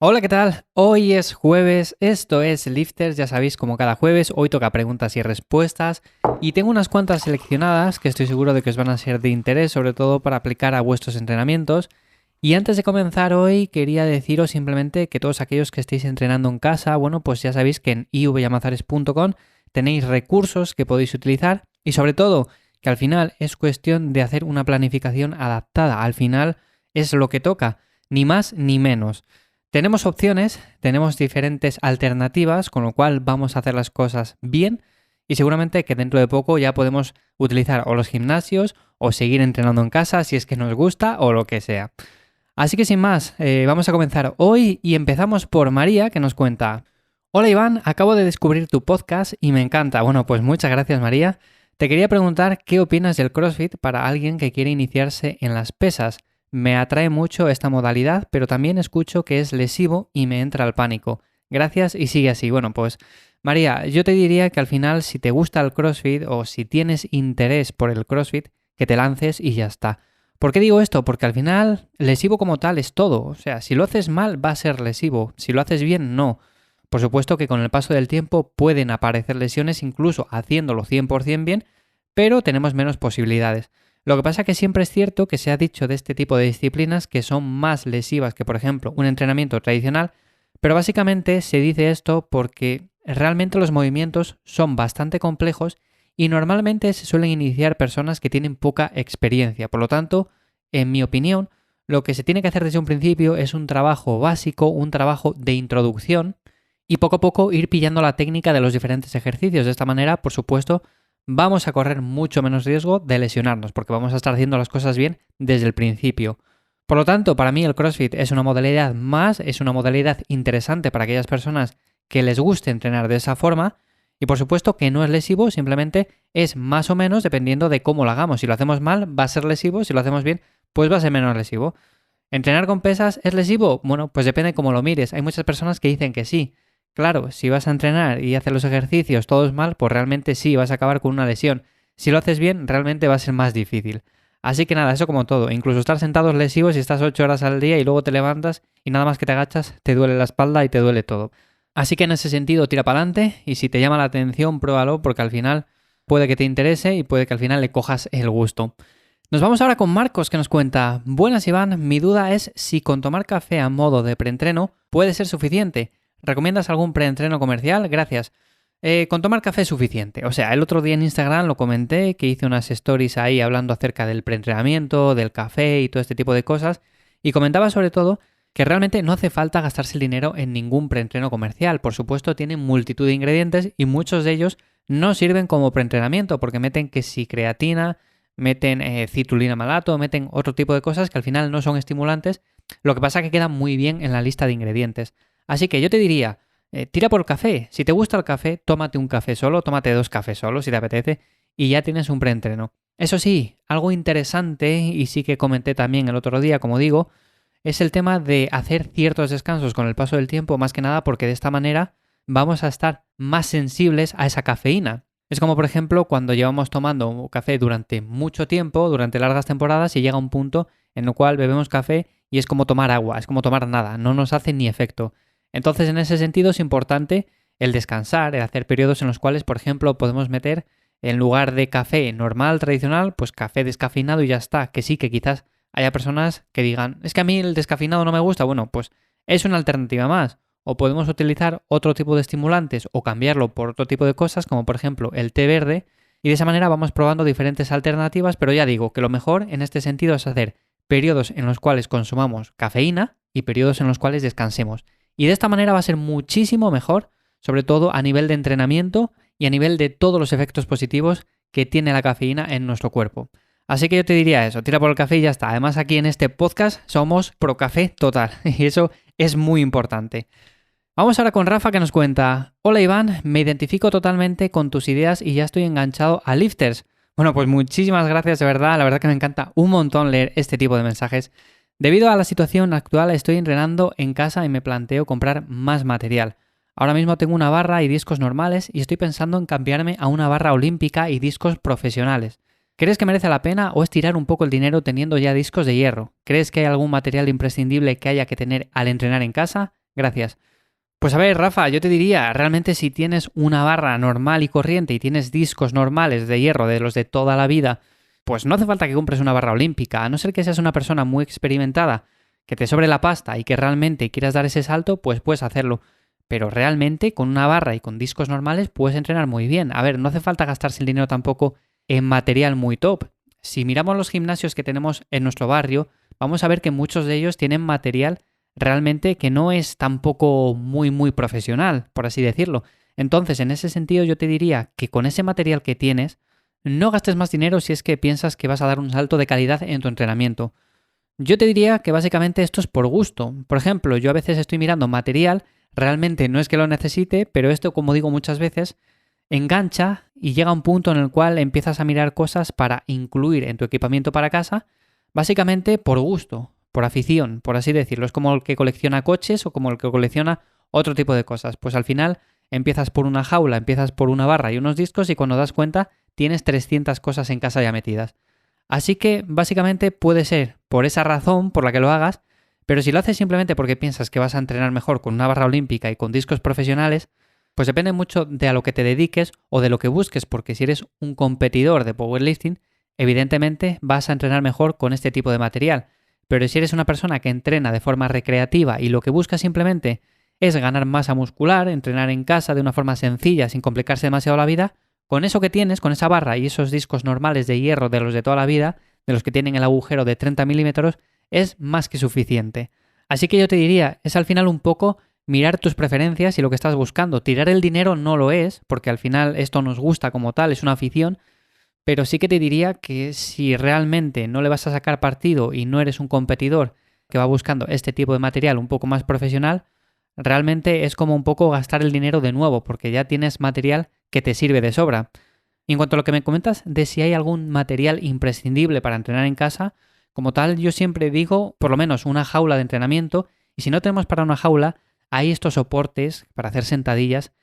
Hola, ¿qué tal? Hoy es jueves, esto es Lifters, ya sabéis, como cada jueves, hoy toca preguntas y respuestas y tengo unas cuantas seleccionadas que estoy seguro de que os van a ser de interés, sobre todo para aplicar a vuestros entrenamientos. Y antes de comenzar hoy, quería deciros simplemente que todos aquellos que estéis entrenando en casa, bueno, pues ya sabéis que en ivyamazares.com tenéis recursos que podéis utilizar y sobre todo que al final es cuestión de hacer una planificación adaptada, al final es lo que toca, ni más ni menos. Tenemos opciones, tenemos diferentes alternativas, con lo cual vamos a hacer las cosas bien y seguramente que dentro de poco ya podemos utilizar o los gimnasios o seguir entrenando en casa si es que nos gusta o lo que sea. Así que sin más, vamos a comenzar hoy y empezamos por María que nos cuenta: Hola Iván, acabo de descubrir tu podcast y me encanta. Bueno, pues muchas gracias María. Te quería preguntar qué opinas del CrossFit para alguien que quiere iniciarse en las pesas. Me atrae mucho esta modalidad, pero también escucho que es lesivo y me entra el pánico. Gracias y sigue así. Bueno, pues María, yo te diría que al final si te gusta el CrossFit o si tienes interés por el CrossFit, que te lances y ya está. ¿Por qué digo esto? Porque al final lesivo como tal es todo. O sea, si lo haces mal va a ser lesivo, si lo haces bien no. Por supuesto que con el paso del tiempo pueden aparecer lesiones incluso haciéndolo 100% bien, pero tenemos menos posibilidades. Lo que pasa es que siempre es cierto que se ha dicho de este tipo de disciplinas que son más lesivas que, por ejemplo, un entrenamiento tradicional, pero básicamente se dice esto porque realmente los movimientos son bastante complejos y normalmente se suelen iniciar personas que tienen poca experiencia. Por lo tanto, en mi opinión, lo que se tiene que hacer desde un principio es un trabajo básico, un trabajo de introducción y poco a poco ir pillando la técnica de los diferentes ejercicios. De esta manera, por supuesto, vamos a correr mucho menos riesgo de lesionarnos porque vamos a estar haciendo las cosas bien desde el principio. Por lo tanto, para mí el CrossFit es una modalidad más, es una modalidad interesante para aquellas personas que les guste entrenar de esa forma y por supuesto que no es lesivo, simplemente es más o menos dependiendo de cómo lo hagamos. Si lo hacemos mal va a ser lesivo, si lo hacemos bien pues va a ser menos lesivo. ¿Entrenar con pesas es lesivo? Bueno, pues depende de cómo lo mires. Hay muchas personas que dicen que sí. Claro, si vas a entrenar y hacer los ejercicios todos mal, pues realmente sí, vas a acabar con una lesión. Si lo haces bien, realmente va a ser más difícil. Así que nada, eso como todo. Incluso estar sentado es lesivo si estás 8 horas al día y luego te levantas y nada más que te agachas, te duele la espalda y te duele todo. Así que en ese sentido, tira para adelante y si te llama la atención, pruébalo porque al final puede que te interese y puede que al final le cojas el gusto. Nos vamos ahora con Marcos que nos cuenta: Buenas Iván, mi duda es si con tomar café a modo de preentreno puede ser suficiente. ¿Recomiendas algún preentreno comercial? Gracias. Con tomar café es suficiente. O sea, el otro día en Instagram lo comenté, que hice unas stories ahí hablando acerca del preentrenamiento, del café y todo este tipo de cosas, y comentaba sobre todo que realmente no hace falta gastarse el dinero en ningún preentreno comercial. Por supuesto, tienen multitud de ingredientes y muchos de ellos no sirven como preentrenamiento porque meten que si creatina, meten citulina malato, meten otro tipo de cosas que al final no son estimulantes. Lo que pasa es que quedan muy bien en la lista de ingredientes. Así que yo te diría, tira por café. Si te gusta el café, tómate un café solo, tómate 2 cafés solos si te apetece y ya tienes un preentreno. Eso sí, algo interesante y sí que comenté también el otro día, como digo, es el tema de hacer ciertos descansos con el paso del tiempo, más que nada porque de esta manera vamos a estar más sensibles a esa cafeína. Es como, por ejemplo, cuando llevamos tomando café durante mucho tiempo, durante largas temporadas, y llega un punto en el cual bebemos café y es como tomar agua, es como tomar nada, no nos hace ni efecto. Entonces, en ese sentido es importante el descansar, el hacer periodos en los cuales, por ejemplo, podemos meter en lugar de café normal, tradicional, pues café descafeinado y ya está. Que sí, que quizás haya personas que digan, es que a mí el descafeinado no me gusta. Bueno, pues es una alternativa más. O podemos utilizar otro tipo de estimulantes o cambiarlo por otro tipo de cosas, como por ejemplo el té verde, y de esa manera vamos probando diferentes alternativas, pero ya digo que lo mejor en este sentido es hacer periodos en los cuales consumamos cafeína y periodos en los cuales descansemos. Y de esta manera va a ser muchísimo mejor, sobre todo a nivel de entrenamiento y a nivel de todos los efectos positivos que tiene la cafeína en nuestro cuerpo. Así que yo te diría eso, tira por el café y ya está. Además aquí en este podcast somos pro café total y eso es muy importante. Vamos ahora con Rafa que nos cuenta: Hola Iván, me identifico totalmente con tus ideas y ya estoy enganchado a Lifters. Bueno, pues muchísimas gracias de verdad, la verdad que me encanta un montón leer este tipo de mensajes. Debido a la situación actual estoy entrenando en casa y me planteo comprar más material. Ahora mismo tengo una barra y discos normales y estoy pensando en cambiarme a una barra olímpica y discos profesionales. ¿Crees que merece la pena o estirar un poco el dinero teniendo ya discos de hierro? ¿Crees que hay algún material imprescindible que haya que tener al entrenar en casa? Gracias. Pues a ver, Rafa, yo te diría, realmente si tienes una barra normal y corriente y tienes discos normales de hierro de los de toda la vida, pues no hace falta que compres una barra olímpica, a no ser que seas una persona muy experimentada, que te sobre la pasta y que realmente quieras dar ese salto, pues puedes hacerlo. Pero realmente con una barra y con discos normales puedes entrenar muy bien. A ver, no hace falta gastarse el dinero tampoco en material muy top. Si miramos los gimnasios que tenemos en nuestro barrio, vamos a ver que muchos de ellos tienen material realmente que no es tampoco muy profesional, por así decirlo. Entonces, en ese sentido, yo te diría que con ese material que tienes, no gastes más dinero si es que piensas que vas a dar un salto de calidad en tu entrenamiento. Yo te diría que básicamente esto es por gusto. Por ejemplo, yo a veces estoy mirando material, realmente no es que lo necesite, pero esto, como digo muchas veces, engancha y llega a un punto en el cual empiezas a mirar cosas para incluir en tu equipamiento para casa, básicamente por gusto, por afición, por así decirlo. Es como el que colecciona coches o como el que colecciona otro tipo de cosas. Pues al final empiezas por una jaula, empiezas por una barra y unos discos y cuando das cuenta tienes 300 cosas en casa ya metidas. Así que básicamente puede ser por esa razón por la que lo hagas, pero si lo haces simplemente porque piensas que vas a entrenar mejor con una barra olímpica y con discos profesionales, pues depende mucho de a lo que te dediques o de lo que busques, porque si eres un competidor de powerlifting, evidentemente vas a entrenar mejor con este tipo de material. Pero si eres una persona que entrena de forma recreativa y lo que busca simplemente es ganar masa muscular, entrenar en casa de una forma sencilla sin complicarse demasiado la vida, con eso que tienes, con esa barra y esos discos normales de hierro de los de toda la vida, de los que tienen el agujero de 30 milímetros, es más que suficiente. Así que yo te diría, es al final un poco mirar tus preferencias y lo que estás buscando. Tirar el dinero no lo es, porque al final esto nos gusta como tal, es una afición, pero sí que te diría que si realmente no le vas a sacar partido y no eres un competidor que va buscando este tipo de material un poco más profesional, realmente es como un poco gastar el dinero de nuevo, porque ya tienes material que te sirve de sobra. Y en cuanto a lo que me comentas de si hay algún material imprescindible para entrenar en casa, como tal yo siempre digo por lo menos una jaula de entrenamiento, y si no tenemos para una jaula, hay estos soportes para hacer sentadillas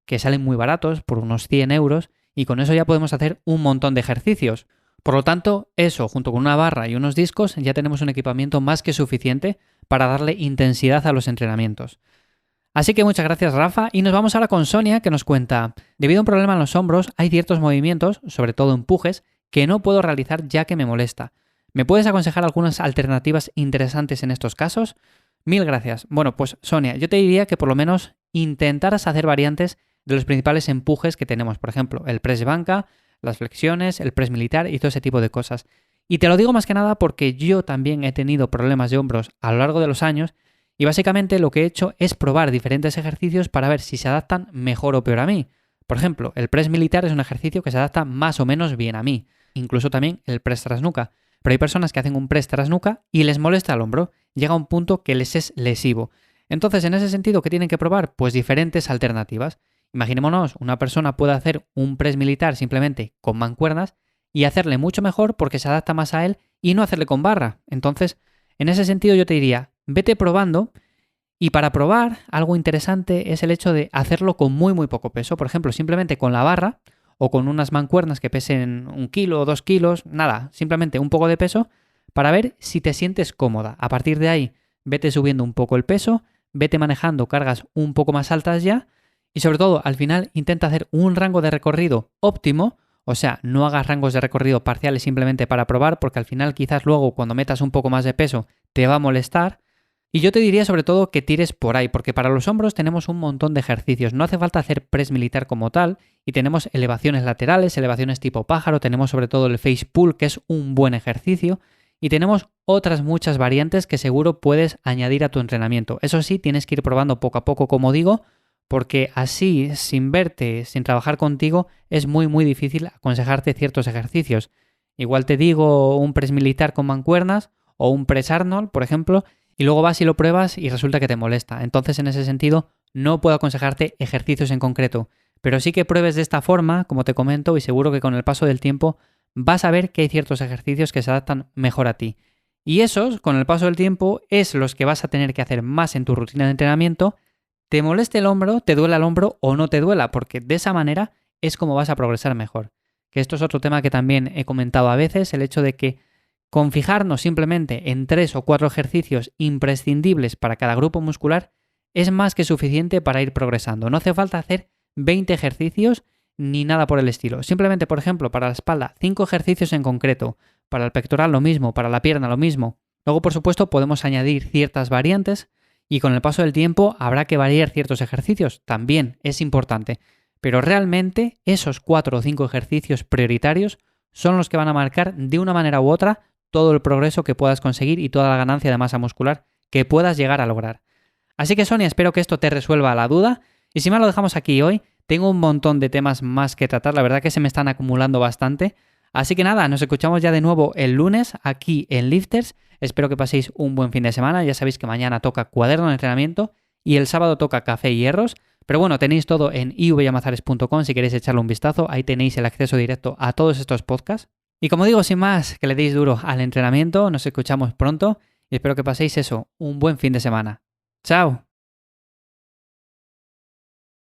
que salen muy baratos, por unos 100 euros, y con eso ya podemos hacer un montón de ejercicios. Por lo tanto, eso, junto con una barra y unos discos, ya tenemos un equipamiento más que suficiente para darle intensidad a los entrenamientos. Así que muchas gracias, Rafa, y nos vamos ahora con Sonia, que nos cuenta: debido a un problema en los hombros, hay ciertos movimientos, sobre todo empujes, que no puedo realizar ya que me molesta. ¿Me puedes aconsejar algunas alternativas interesantes en estos casos? Mil gracias. Bueno, pues Sonia, yo te diría que por lo menos intentaras hacer variantes de los principales empujes que tenemos. Por ejemplo, el press de banca, las flexiones, el press militar y todo ese tipo de cosas. Y te lo digo más que nada porque yo también he tenido problemas de hombros a lo largo de los años y básicamente lo que he hecho es probar diferentes ejercicios para ver si se adaptan mejor o peor a mí. Por ejemplo, el press militar es un ejercicio que se adapta más o menos bien a mí. Incluso también el press tras nuca. Pero hay personas que hacen un press tras nuca y les molesta el hombro. Llega a un punto que les es lesivo. Entonces, en ese sentido, ¿qué tienen que probar? Pues diferentes alternativas. Imaginémonos, una persona puede hacer un press militar simplemente con mancuernas y hacerle mucho mejor porque se adapta más a él y no hacerle con barra. Entonces, en ese sentido yo te diría, vete probando, y para probar algo interesante es el hecho de hacerlo con muy poco peso. Por ejemplo, simplemente con la barra o con unas mancuernas que pesen 1 kilo o 2 kilos, nada, simplemente un poco de peso para ver si te sientes cómoda. A partir de ahí, vete subiendo un poco el peso, vete manejando cargas un poco más altas ya y sobre todo al final intenta hacer un rango de recorrido óptimo. O sea, no hagas rangos de recorrido parciales simplemente para probar porque al final quizás luego cuando metas un poco más de peso te va a molestar. Y yo te diría sobre todo que tires por ahí, porque para los hombros tenemos un montón de ejercicios. No hace falta hacer press militar como tal, y tenemos elevaciones laterales, elevaciones tipo pájaro, tenemos sobre todo el face pull, que es un buen ejercicio, y tenemos otras muchas variantes que seguro puedes añadir a tu entrenamiento. Eso sí, tienes que ir probando poco a poco, como digo, porque así, sin verte, sin trabajar contigo, es muy difícil aconsejarte ciertos ejercicios. Igual te digo un press militar con mancuernas o un press Arnold, por ejemplo, y luego vas y lo pruebas y resulta que te molesta. Entonces, en ese sentido, no puedo aconsejarte ejercicios en concreto, pero sí que pruebes de esta forma, como te comento, y seguro que con el paso del tiempo vas a ver que hay ciertos ejercicios que se adaptan mejor a ti. Y esos, con el paso del tiempo, es los que vas a tener que hacer más en tu rutina de entrenamiento, te moleste el hombro, te duela el hombro o no te duela, porque de esa manera es como vas a progresar mejor. Que esto es otro tema que también he comentado a veces, el hecho de que con fijarnos simplemente en 3 o 4 ejercicios imprescindibles para cada grupo muscular es más que suficiente para ir progresando. No hace falta hacer 20 ejercicios ni nada por el estilo. Simplemente, por ejemplo, para la espalda, 5 ejercicios en concreto. Para el pectoral lo mismo, para la pierna lo mismo. Luego, por supuesto, podemos añadir ciertas variantes y con el paso del tiempo habrá que variar ciertos ejercicios. También es importante. Pero realmente esos 4 o 5 ejercicios prioritarios son los que van a marcar de una manera u otra todo el progreso que puedas conseguir y toda la ganancia de masa muscular que puedas llegar a lograr. Así que Sonia, espero que esto te resuelva la duda y si más lo dejamos aquí hoy. Tengo un montón de temas más que tratar, la verdad que se me están acumulando bastante. Así que nada, nos escuchamos ya de nuevo el lunes aquí en Lifters. Espero que paséis un buen fin de semana. Ya sabéis que mañana toca cuaderno de entrenamiento y el sábado toca café y hierros. Pero bueno, tenéis todo en ivyamazares.com si queréis echarle un vistazo. Ahí tenéis el acceso directo a todos estos podcasts. Y como digo, sin más, que le deis duro al entrenamiento. Nos escuchamos pronto y espero que paséis un buen fin de semana. ¡Chao!